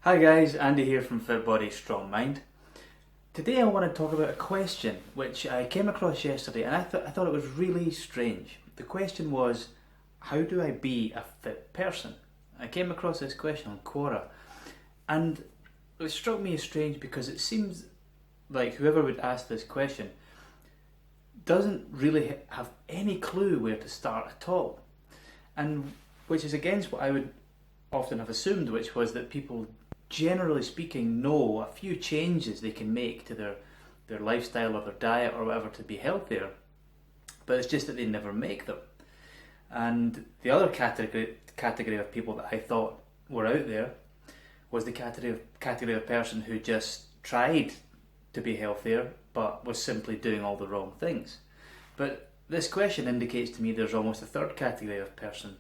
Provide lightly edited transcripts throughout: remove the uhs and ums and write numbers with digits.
Hi guys, Andy here from Fit Body Strong Mind. Today I want to talk about a question which I came across yesterday and I thought it was really strange. The question was, how do I be a fit person? I came across this question on Quora and it struck me as strange because it seems like whoever would ask this question doesn't really have any clue where to start at all. And which is against what I would often have assumed, which was that people, generally speaking, know a few changes they can make to their lifestyle or their diet or whatever to be healthier, but it's just that they never make them. And the other category of people that I thought were out there was the category of person who just tried to be healthier but was simply doing all the wrong things. But this question indicates to me there's almost a third category of person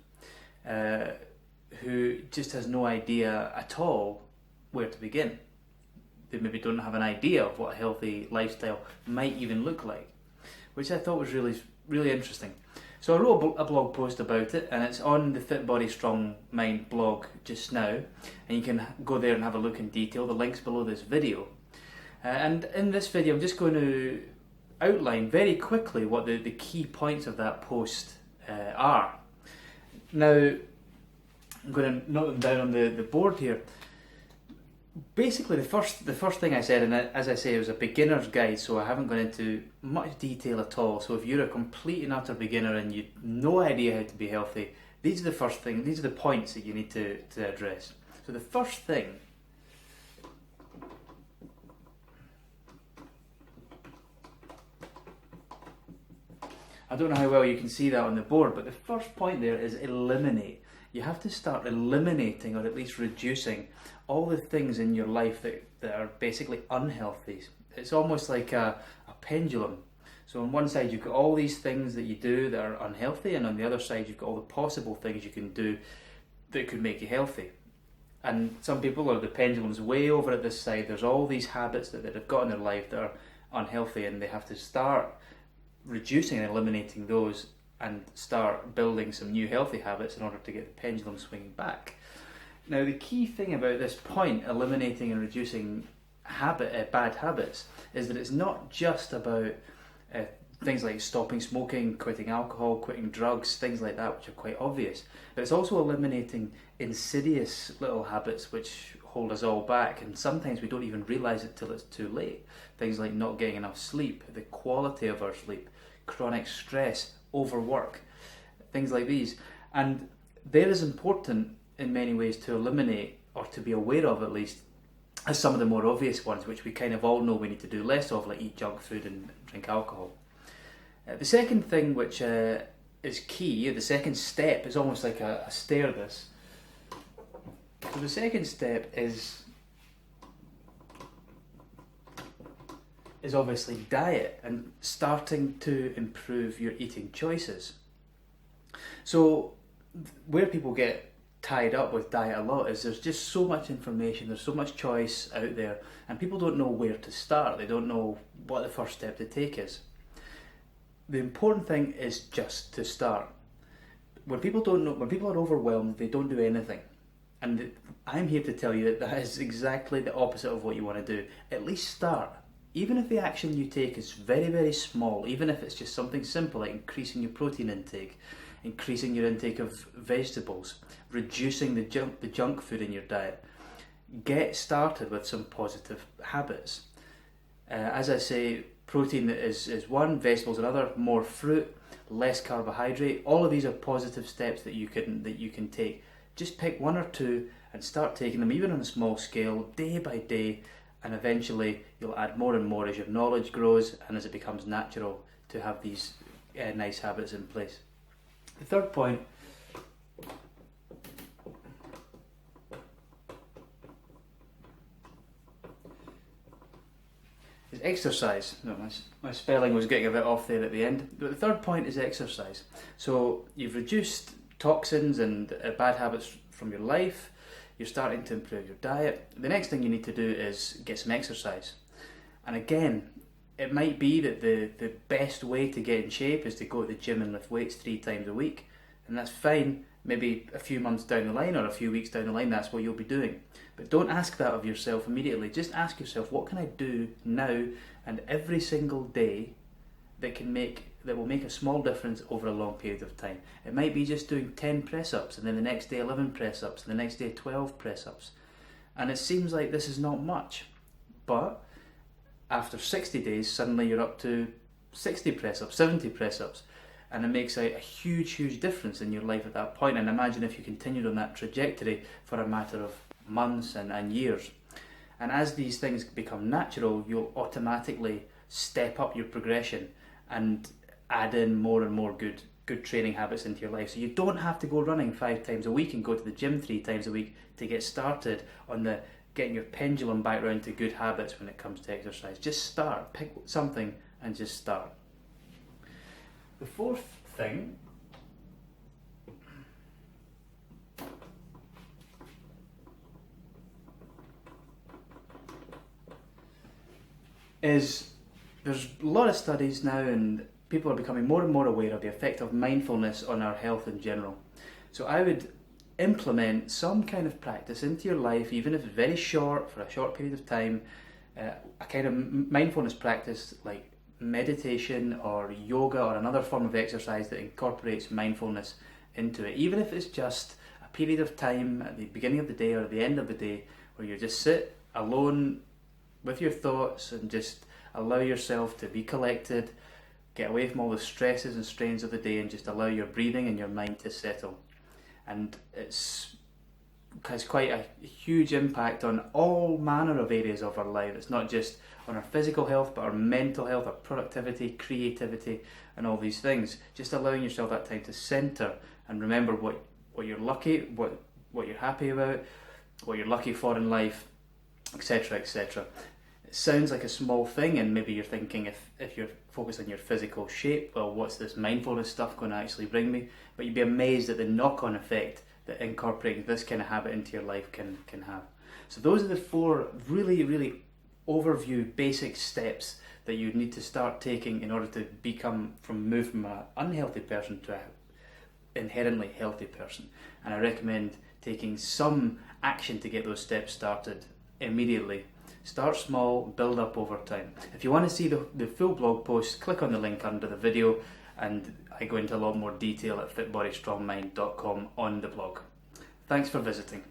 who just has no idea at all where to begin. They maybe don't have an idea of what a healthy lifestyle might even look like, which I thought was really, really interesting. So I wrote a blog post about it, and it's on the Fit Body Strong Mind blog just now, and you can go there and have a look in detail. The link's below this video. And in this video, I'm just going to outline very quickly what the key points of that post are. Now, I'm going to note them down on the board here. Basically, the first thing I said, and as I say, it was a beginner's guide, so I haven't gone into much detail at all. So if you're a complete and utter beginner and you've no idea how to be healthy, these are the points that you need to address. So the first thing, I don't know how well you can see that on the board, but the first point there is eliminate. You have to start eliminating, or at least reducing, all the things in your life that are basically unhealthy. It's almost like a pendulum. So on one side you've got all these things that you do that are unhealthy, and on the other side you've got all the possible things you can do that could make you healthy. And some people, or the pendulum's way over at this side, there's all these habits that they've got in their life that are unhealthy, and they have to start reducing and eliminating those and start building some new healthy habits in order to get the pendulum swinging back. Now, the key thing about this point, eliminating and reducing bad habits, is that it's not just about things like stopping smoking, quitting alcohol, quitting drugs, things like that, which are quite obvious. But it's also eliminating insidious little habits which hold us all back, and sometimes we don't even realise it till it's too late. Things like not getting enough sleep, the quality of our sleep, chronic stress, overwork, things like these. And they're as important in many ways to eliminate, or to be aware of at least, as some of the more obvious ones, which we kind of all know we need to do less of, like eat junk food and drink alcohol. The second thing which is key, the second step, is almost like a stair this. So the second step is obviously diet and starting to improve your eating choices. So where people get tied up with diet a lot is there's just so much information, there's so much choice out there, and people don't know where to start. They don't know what the first step to take is. The important thing is just to start. When people are overwhelmed, they don't do anything. And I'm here to tell you that is exactly the opposite of what you want to do. At least start. Even if the action you take is very, very small, even if it's just something simple like increasing your protein intake, increasing your intake of vegetables, reducing the junk food in your diet, get started with some positive habits. As I say, protein is one, vegetables another, more fruit, less carbohydrate. All of these are positive steps that you can take. Just pick one or two and start taking them, even on a small scale, day by day, and eventually you'll add more and more as your knowledge grows and as it becomes natural to have these nice habits in place. The third point is exercise. No, my spelling was getting a bit off there at the end. But the third point is exercise. So you've reduced toxins and bad habits from your life. You're starting to improve your diet. The next thing you need to do is get some exercise. And again, it might be that the best way to get in shape is to go to the gym and lift weights 3 times a week. And that's fine, maybe a few months down the line or a few weeks down the line, that's what you'll be doing. But don't ask that of yourself immediately. Just ask yourself, what can I do now and every single day that will make a small difference over a long period of time. It might be just doing 10 press-ups, and then the next day 11 press-ups, and the next day 12 press-ups. And it seems like this is not much, but after 60 days, suddenly you're up to 60 press-ups, 70 press-ups, and it makes a huge difference in your life at that point. And imagine if you continued on that trajectory for a matter of months and years. And as these things become natural, you'll automatically step up your progression and add in more and more good training habits into your life. So you don't have to go running 5 times a week and go to the gym 3 times a week to get started on getting your pendulum back around to good habits when it comes to exercise. Just start, pick something and just start. The fourth thing is there's a lot of studies now, and people are becoming more and more aware of the effect of mindfulness on our health in general. So I would implement some kind of practice into your life, even if it's very short, for a short period of time, a kind of mindfulness practice like meditation or yoga or another form of exercise that incorporates mindfulness into it. Even if it's just a period of time at the beginning of the day or at the end of the day where you just sit alone with your thoughts and just allow yourself to be collected, get away from all the stresses and strains of the day, and just allow your breathing and your mind to settle. And it has quite a huge impact on all manner of areas of our life. It's not just on our physical health, but our mental health, our productivity, creativity, and all these things. Just allowing yourself that time to centre and remember what you're lucky, what you're happy about, what you're lucky for in life, etc., etc. It sounds like a small thing, and maybe you're thinking, if you're focused on your physical shape, well, what's this mindfulness stuff going to actually bring me? But you'd be amazed at the knock-on effect that incorporating this kind of habit into your life can have. So those are the 4 really overview basic steps that you need to start taking in order to move from an unhealthy person to an inherently healthy person. And I recommend taking some action to get those steps started immediately. Start small, build up over time. If you want to see the full blog post, click on the link under the video, and I go into a lot more detail at fitbodystrongmind.com on the blog. Thanks for visiting.